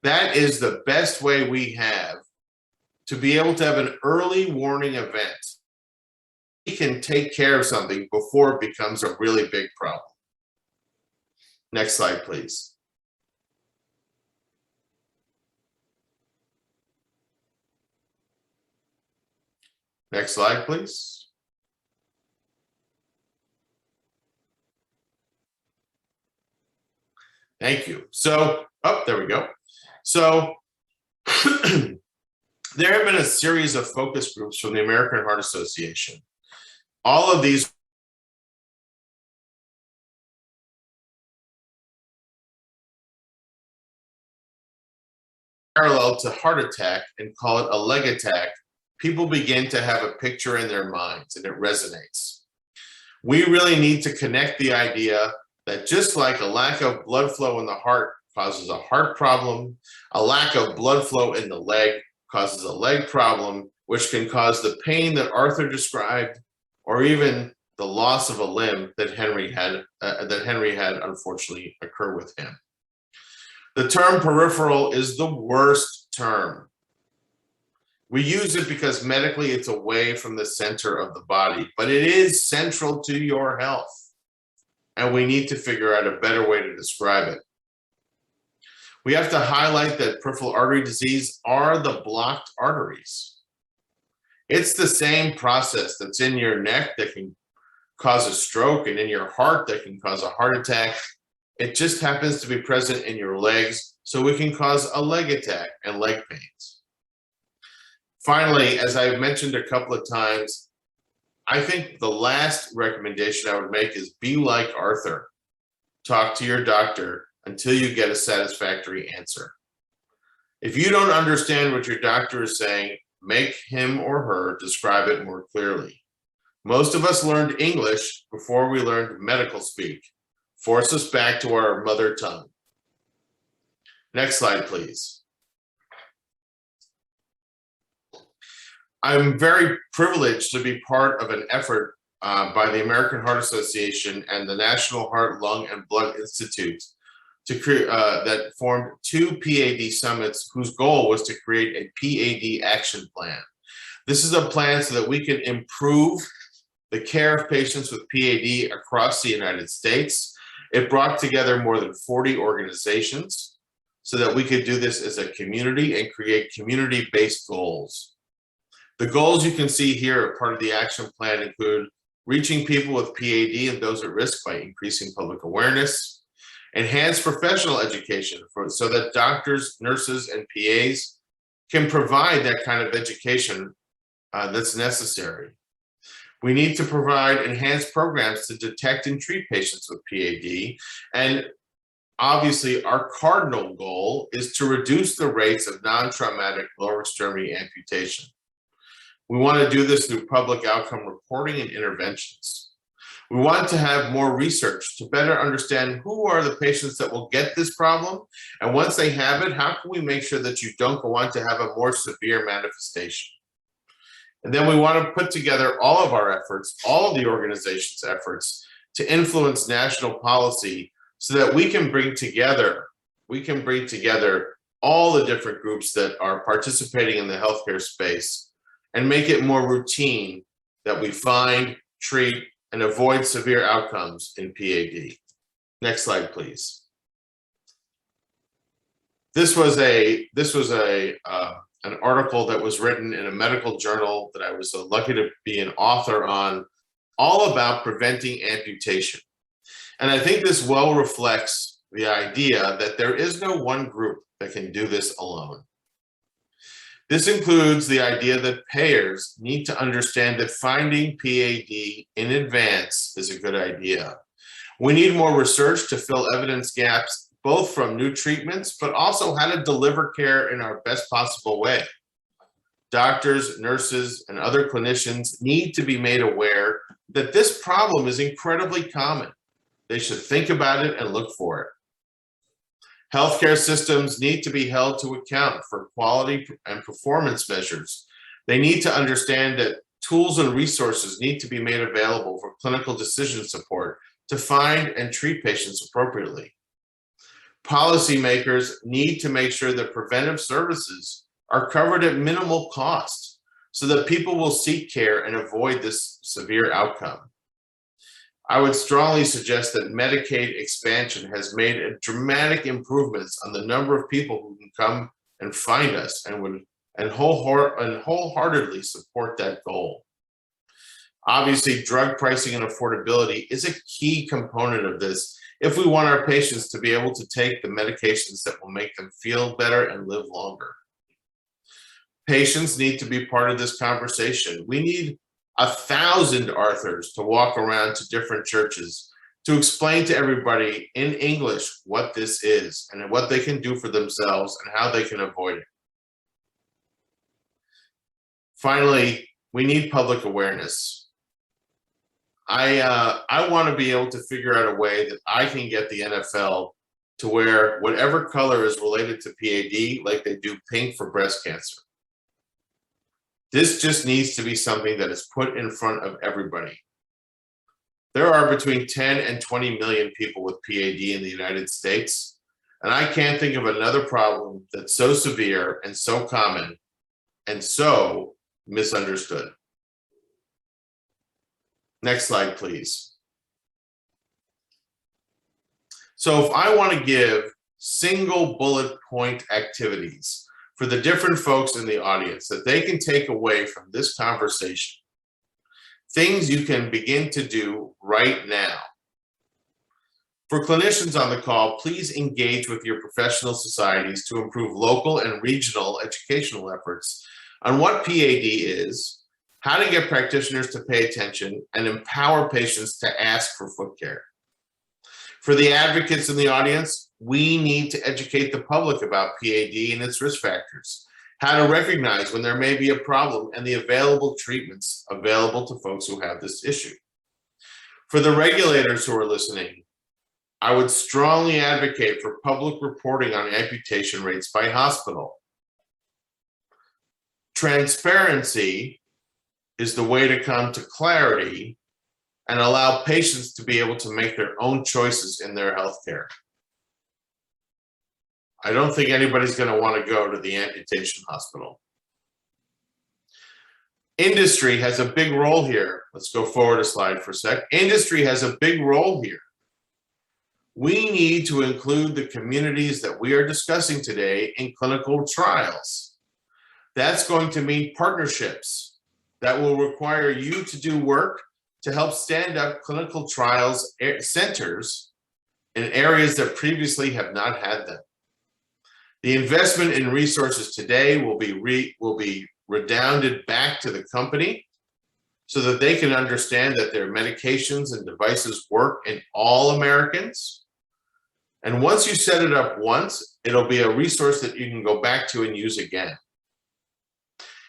That is the best way we have to be able to have an early warning event. We can take care of something before it becomes a really big problem. Next slide, please. Next slide, please. Thank you. So, oh, there we go. So, there have been a series of focus groups from the American Heart Association. All of these parallel to heart attack and call it a leg attack. People begin to have a picture in their minds and it resonates. We really need to connect the idea that just like a lack of blood flow in the heart causes a heart problem, a lack of blood flow in the leg causes a leg problem, which can cause the pain that Arthur described, or even the loss of a limb that Henry had unfortunately occur with him. The term peripheral is the worst term. We use it because medically it's away from the center of the body, but it is central to your health. And we need to figure out a better way to describe it. We have to highlight that peripheral artery disease are the blocked arteries. It's the same process that's in your neck that can cause a stroke and in your heart that can cause a heart attack. It just happens to be present in your legs, so it can cause a leg attack and leg pains. Finally, as I've mentioned a couple of times, I think the last recommendation I would make is be like Arthur. Talk to your doctor until you get a satisfactory answer. If you don't understand what your doctor is saying, make him or her describe it more clearly. Most of us learned English before we learned medical speak. Force us back to our mother tongue. Next slide, please. I'm very privileged to be part of an effort by the American Heart Association and the National Heart, Lung, and Blood Institute to create that formed 2 PAD summits whose goal was to create a PAD action plan. This is a plan so that we can improve the care of patients with PAD across the United States. It brought together more than 40 organizations so that we could do this as a community and create community-based goals. The goals you can see here are part of the action plan include reaching people with PAD and those at risk by increasing public awareness, enhance professional education so that doctors, nurses, and PAs can provide that kind of education that's necessary. We need to provide enhanced programs to detect and treat patients with PAD. And obviously, our cardinal goal is to reduce the rates of non-traumatic lower extremity amputation. We want to do this through public outcome reporting and interventions. We want to have more research to better understand who are the patients that will get this problem. And once they have it, how can we make sure that you don't go on to have a more severe manifestation? And then we want to put together all of our efforts, all of the organization's efforts to influence national policy so that we can bring together all the different groups that are participating in the healthcare space and make it more routine that we find, treat, and avoid severe outcomes in PAD. Next slide, please. This was an article that was written in a medical journal that I was lucky to be an author on, all about preventing amputation. And I think this well reflects the idea that there is no one group that can do this alone. This includes the idea that payers need to understand that finding PAD in advance is a good idea. We need more research to fill evidence gaps, both from new treatments, but also how to deliver care in our best possible way. Doctors, nurses, and other clinicians need to be made aware that this problem is incredibly common. They should think about it and look for it. Healthcare systems need to be held to account for quality and performance measures. They need to understand that tools and resources need to be made available for clinical decision support to find and treat patients appropriately. Policymakers need to make sure that preventive services are covered at minimal cost so that people will seek care and avoid this severe outcome. I would strongly suggest that Medicaid expansion has made dramatic improvements on the number of people who can come and find us and wholeheartedly support that goal. Obviously, drug pricing and affordability is a key component of this if we want our patients to be able to take the medications that will make them feel better and live longer. Patients need to be part of this conversation. We need 1,000 Arthurs to walk around to different churches to explain to everybody in English what this is and what they can do for themselves and how they can avoid it. Finally, we need public awareness. I want to be able to figure out a way that I can get the NFL to wear whatever color is related to PAD, like they do pink for breast cancer. This just needs to be something that is put in front of everybody. There are between 10 and 20 million people with PAD in the United States, and I can't think of another problem that's so severe and so common and so misunderstood. Next slide, please. So if I want to give single bullet point activities for the different folks in the audience that they can take away from this conversation, things you can begin to do right now. For clinicians on the call, please engage with your professional societies to improve local and regional educational efforts on what PAD is, how to get practitioners to pay attention, and empower patients to ask for foot care. For the advocates in the audience, we need to educate the public about PAD and its risk factors, how to recognize when there may be a problem, and the available treatments available to folks who have this issue. For the regulators who are listening, I would strongly advocate for public reporting on amputation rates by hospital. Transparency is the way to come to clarity and allow patients to be able to make their own choices in their healthcare. I don't think anybody's going to want to go to the amputation hospital. Industry has a big role here. Let's go forward a slide for a sec. Industry has a big role here. We need to include the communities that we are discussing today in clinical trials. That's going to mean partnerships that will require you to do work to help stand up clinical trials centers in areas that previously have not had them. The investment in resources today will be redounded back to the company so that they can understand that their medications and devices work in all Americans. And once you set it up once, it'll be a resource that you can go back to and use again.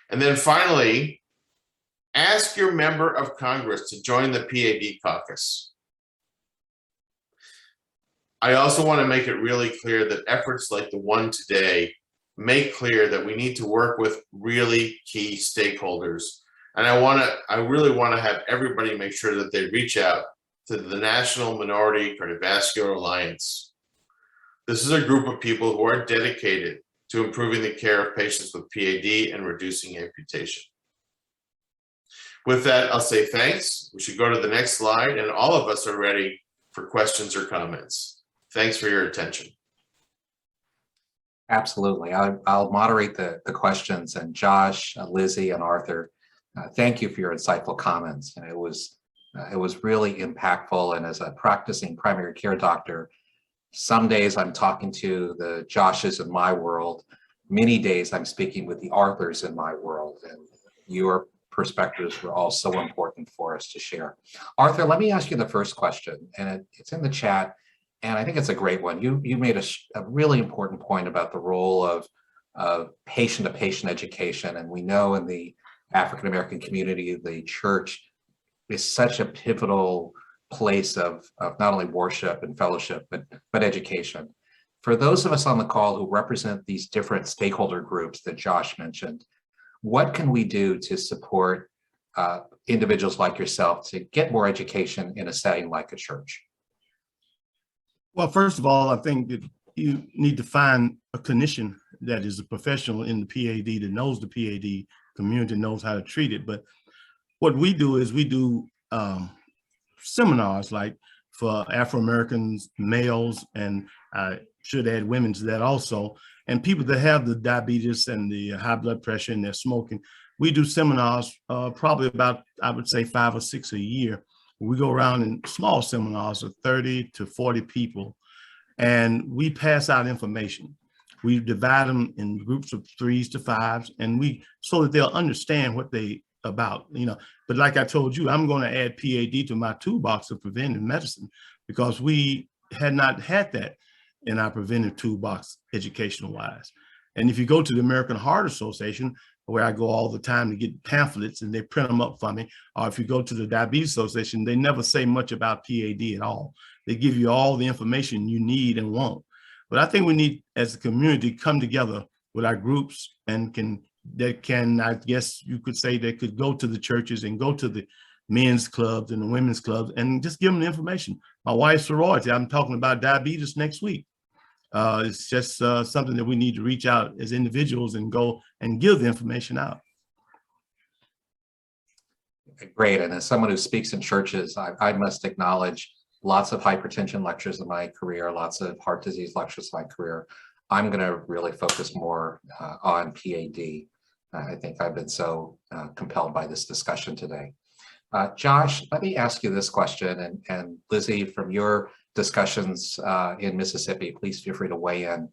And then finally, ask your member of Congress to join the PAD caucus. I also want to make it really clear that efforts like the one today make clear that we need to work with really key stakeholders. And I really want to have everybody make sure that they reach out to the National Minority Cardiovascular Alliance. This is a group of people who are dedicated to improving the care of patients with PAD and reducing amputation. With that, I'll say thanks. We should go to the next slide, and all of us are ready for questions or comments. Thanks for your attention. Absolutely. I'll moderate the questions, and Josh, Lizzie, and Arthur, thank you for your insightful comments. And it was really impactful. And as a practicing primary care doctor, some days I'm talking to the Joshes in my world. Many days I'm speaking with the Arthurs in my world, and your perspectives were all so important for us to share. Arthur, let me ask you the first question, and it's in the chat, and I think it's a great one. You made a really important point about the role of patient-to-patient education, and we know in the African-American community, the church is such a pivotal place of not only worship and fellowship, but education. For those of us on the call who represent these different stakeholder groups that Josh mentioned, what can we do to support individuals like yourself to get more education in a setting like a church? Well, first of all, I think that you need to find a clinician that is a professional in the PAD that knows the PAD community, knows how to treat it. But what we do is we do seminars like for Afro-Americans, males, and I should add women to that also, and people that have the diabetes and the high blood pressure and they're smoking. We do seminars probably about, I would say, 5 or 6 a year. We go around in small seminars of 30 to 40 people, and we pass out information. We divide them in groups of 3s to 5s, and so that they'll understand what they about, But like I told you, I'm going to add PAD to my toolbox of preventive medicine because we had not had that in our preventive toolbox educational wise. And if you go to the American Heart Association, where I go all the time to get pamphlets and they print them up for me, or if you go to the Diabetes Association, they never say much about PAD at all. They give you all the information you need and want. But I think we need, as a community, come together with our groups and I guess you could say they could go to the churches and go to the men's clubs and the women's clubs and just give them the information. My wife's sorority, I'm talking about diabetes next week. It's just something that we need to reach out as individuals and go and give the information out. Great. And as someone who speaks in churches, I must acknowledge lots of hypertension lectures in my career, lots of heart disease lectures in my career. I'm going to really focus more on PAD. I think I've been so compelled by this discussion today. Josh, let me ask you this question, and Lizzie, from your discussions in Mississippi, please feel free to weigh in.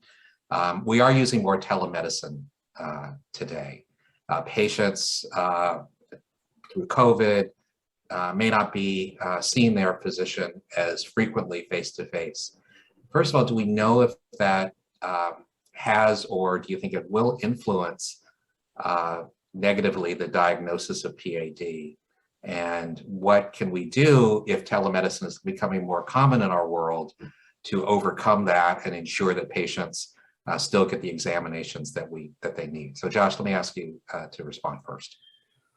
We are using more telemedicine today. Patients through COVID may not be seeing their physician as frequently face-to-face. First of all, do we know if that has, or do you think it will influence negatively the diagnosis of PAD? And what can we do if telemedicine is becoming more common in our world to overcome that and ensure that patients still get the examinations that they need? So Josh, let me ask you to respond first.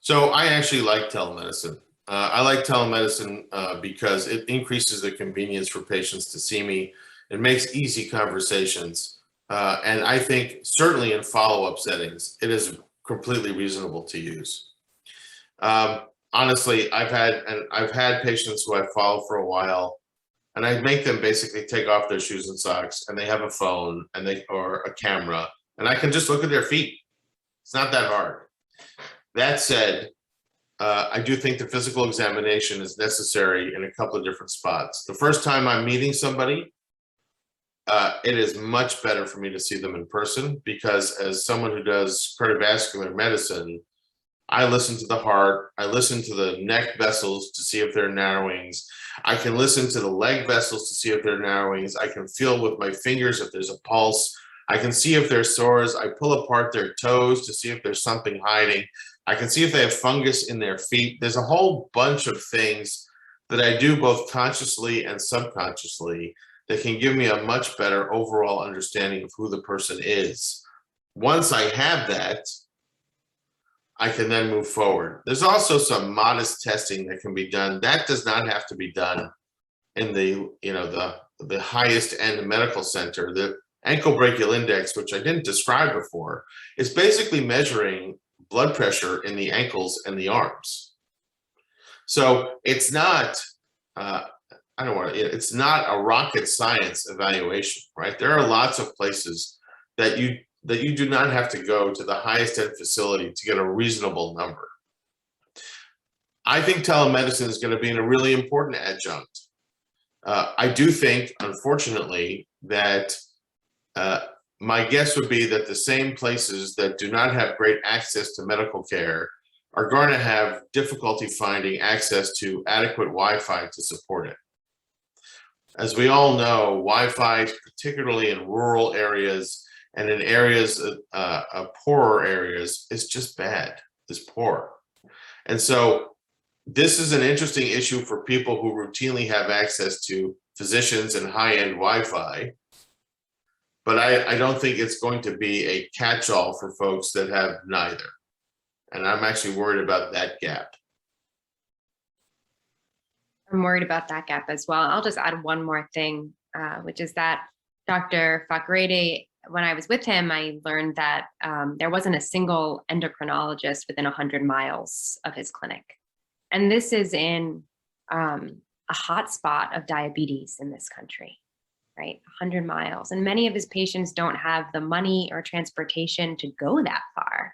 So I actually like telemedicine. I like telemedicine because it increases the convenience for patients to see me. It makes easy conversations. And I think certainly in follow-up settings, it is completely reasonable to use. Honestly, I've had patients who I've followed for a while, and I make them basically take off their shoes and socks, and they have a phone or a camera, and I can just look at their feet. It's not that hard. That said, I do think the physical examination is necessary in a couple of different spots. The first time I'm meeting somebody, it is much better for me to see them in person, because as someone who does cardiovascular medicine, I listen to the heart, I listen to the neck vessels to see if there are narrowings. I can listen to the leg vessels to see if there are narrowings. I can feel with my fingers if there's a pulse. I can see if there's sores. I pull apart their toes to see if there's something hiding. I can see if they have fungus in their feet. There's a whole bunch of things that I do both consciously and subconsciously that can give me a much better overall understanding of who the person is. Once I have that, I can then move forward. There's also some modest testing that can be done. That does not have to be done in the highest end medical center. The ankle brachial index, which I didn't describe before, is basically measuring blood pressure in the ankles and the arms. So it's not, it's not a rocket science evaluation, right? There are lots of places that you do not have to go to the highest end facility to get a reasonable number. I think telemedicine is going to be a really important adjunct. I do think, unfortunately, that my guess would be that the same places that do not have great access to medical care are going to have difficulty finding access to adequate Wi-Fi to support it. As we all know, Wi-Fi, particularly in rural areas and in areas of poorer areas, is just bad, is poor. And so this is an interesting issue for people who routinely have access to physicians and high-end Wi-Fi. But I don't think it's going to be a catch-all for folks that have neither. And I'm actually worried about that gap. I'm worried about that gap as well. I'll just add one more thing, which is that Dr. Fakhreide, when I was with him, I learned that there wasn't a single endocrinologist within 100 miles of his clinic. And this is in a hotspot of diabetes in this country, right? 100 miles. And many of his patients don't have the money or transportation to go that far.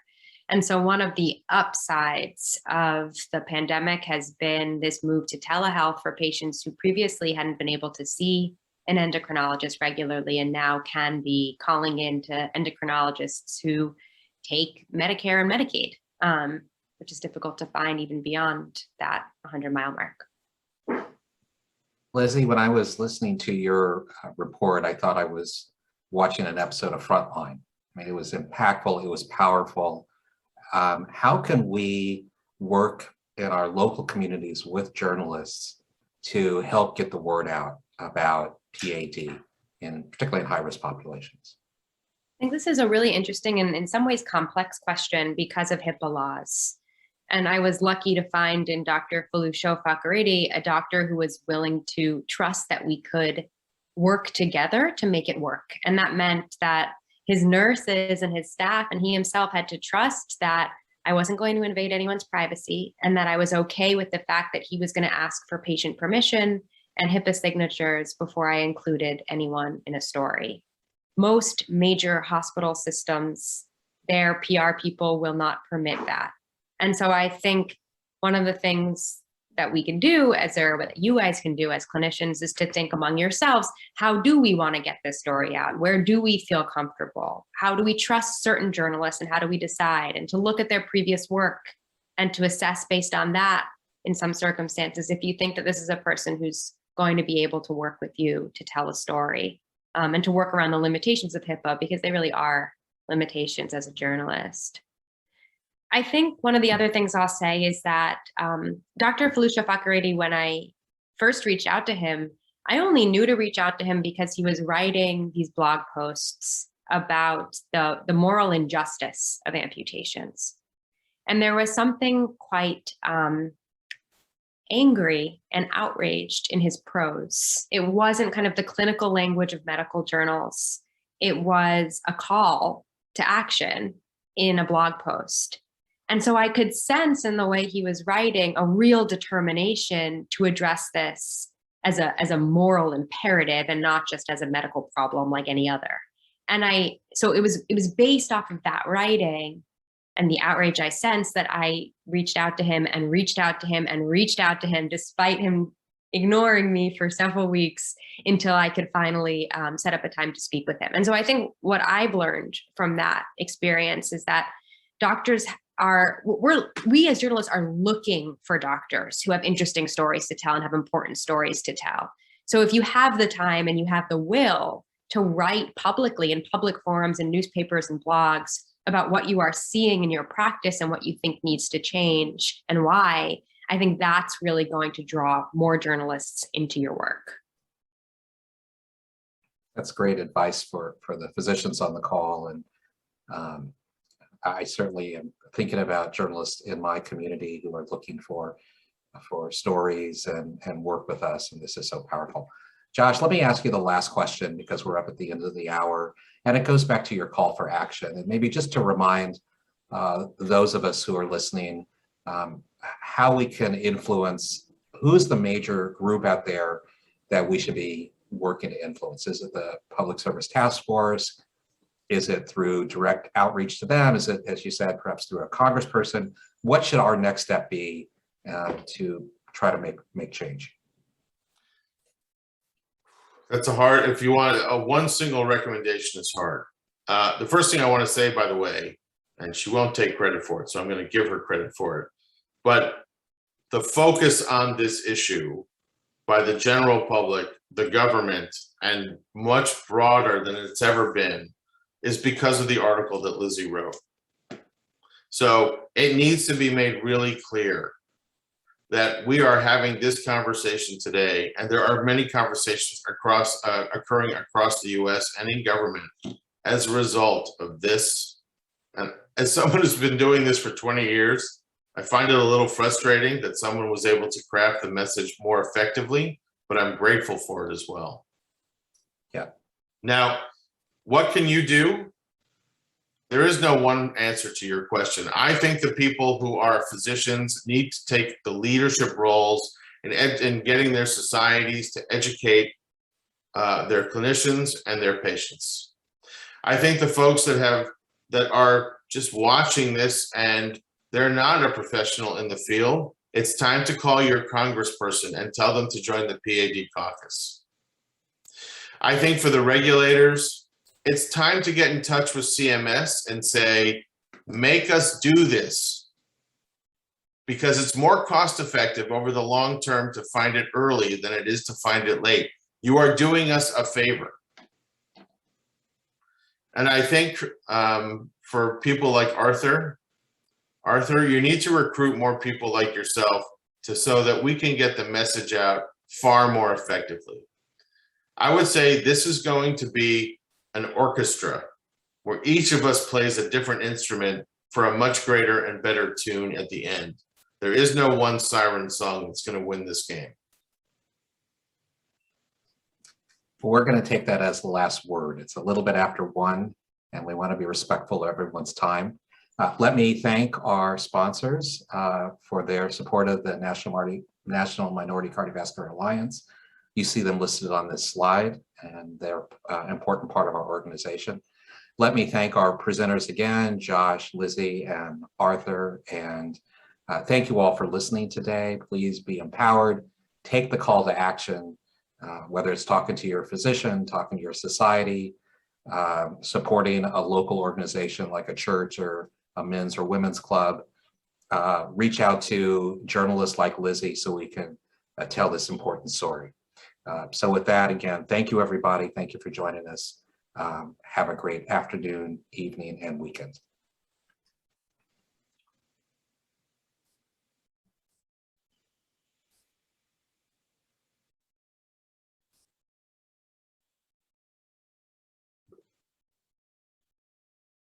And so one of the upsides of the pandemic has been this move to telehealth for patients who previously hadn't been able to see an endocrinologist regularly and now can be calling in to endocrinologists who take Medicare and Medicaid, which is difficult to find even beyond that 100-mile mark. Lizzie, when I was listening to your report, I thought I was watching an episode of Frontline. I mean, it was impactful, it was powerful. How can we work in our local communities with journalists to help get the word out about PAD, particularly in high-risk populations? I think this is a really interesting and in some ways complex question because of HIPAA laws. And I was lucky to find in Dr. Fakhreide a doctor who was willing to trust that we could work together to make it work. And that meant that his nurses and his staff and he himself had to trust that I wasn't going to invade anyone's privacy and that I was okay with the fact that he was going to ask for patient permission and HIPAA signatures before I included anyone in a story. Most major hospital systems, their PR people will not permit that. And so I think one of the things that we can do what you guys can do as clinicians is to think among yourselves, how do we want to get this story out? Where do we feel comfortable? How do we trust certain journalists and how do we decide? And to look at their previous work and to assess based on that in some circumstances, if you think that this is a person who's going to be able to work with you to tell a story and to work around the limitations of HIPAA because they really are limitations as a journalist. I think one of the other things I'll say is that Dr. Fakhreide, when I first reached out to him, I only knew to reach out to him because he was writing these blog posts about the moral injustice of amputations. And there was something quite angry and outraged in his prose. It wasn't kind of the clinical language of medical journals. It was a call to action in a blog post. And so I could sense in the way he was writing a real determination to address this as a moral imperative and not just as a medical problem like any other. And so it was based off of that writing and the outrage I sensed that I reached out to him and reached out to him and reached out to him despite him ignoring me for several weeks until I could finally set up a time to speak with him. And so I think what I've learned from that experience is that doctors we as journalists are looking for doctors who have interesting stories to tell and have important stories to tell. So if you have the time and you have the will to write publicly in public forums and newspapers and blogs about what you are seeing in your practice and what you think needs to change and why, I think that's really going to draw more journalists into your work. That's great advice for the physicians on the call. And I certainly am thinking about journalists in my community who are looking for stories and work with us, and this is so powerful. Josh, let me ask you the last question because we're up at the end of the hour, and it goes back to your call for action. And maybe just to remind those of us who are listening how we can influence, who's the major group out there that we should be working to influence? Is it the Public Service Task Force? Is it through direct outreach to them? Is it, as you said, perhaps through a congressperson? What should our next step be to try to make change? That's a hard, if you want one single recommendation is hard. The first thing I want to say, by the way, and she won't take credit for it, so I'm going to give her credit for it, but the focus on this issue by the general public, the government, and much broader than it's ever been is because of the article that Lizzie wrote. So it needs to be made really clear that we are having this conversation today, and there are many conversations occurring across the US and in government as a result of this. And as someone who's been doing this for 20 years, I find it a little frustrating that someone was able to craft the message more effectively, but I'm grateful for it as well. Yeah. Now, what can you do? There is no one answer to your question. I think the people who are physicians need to take the leadership roles in getting their societies to educate their clinicians and their patients. I think the folks that are just watching this and they're not a professional in the field, it's time to call your congressperson and tell them to join the PAD caucus. I think for the regulators, it's time to get in touch with CMS and say, make us do this, because it's more cost effective over the long term to find it early than it is to find it late. You are doing us a favor. And I think for people like Arthur, you need to recruit more people like yourself so that we can get the message out far more effectively. I would say this is going to be an orchestra where each of us plays a different instrument for a much greater and better tune at the end. There is no one siren song that's going to win this game. We're going to take that as the last word. It's a little bit after 1, and we want to be respectful of everyone's time. Let me thank our sponsors for their support of the National Minority Cardiovascular Alliance. You see them listed on this slide, and they're an important part of our organization. Let me thank our presenters again, Josh, Lizzie, and Arthur, and thank you all for listening today. Please be empowered, take the call to action, whether it's talking to your physician, talking to your society, supporting a local organization like a church or a men's or women's club. Reach out to journalists like Lizzie so we can tell this important story. So with that, again, thank you, everybody. Thank you for joining us. Have a great afternoon, evening, and weekend.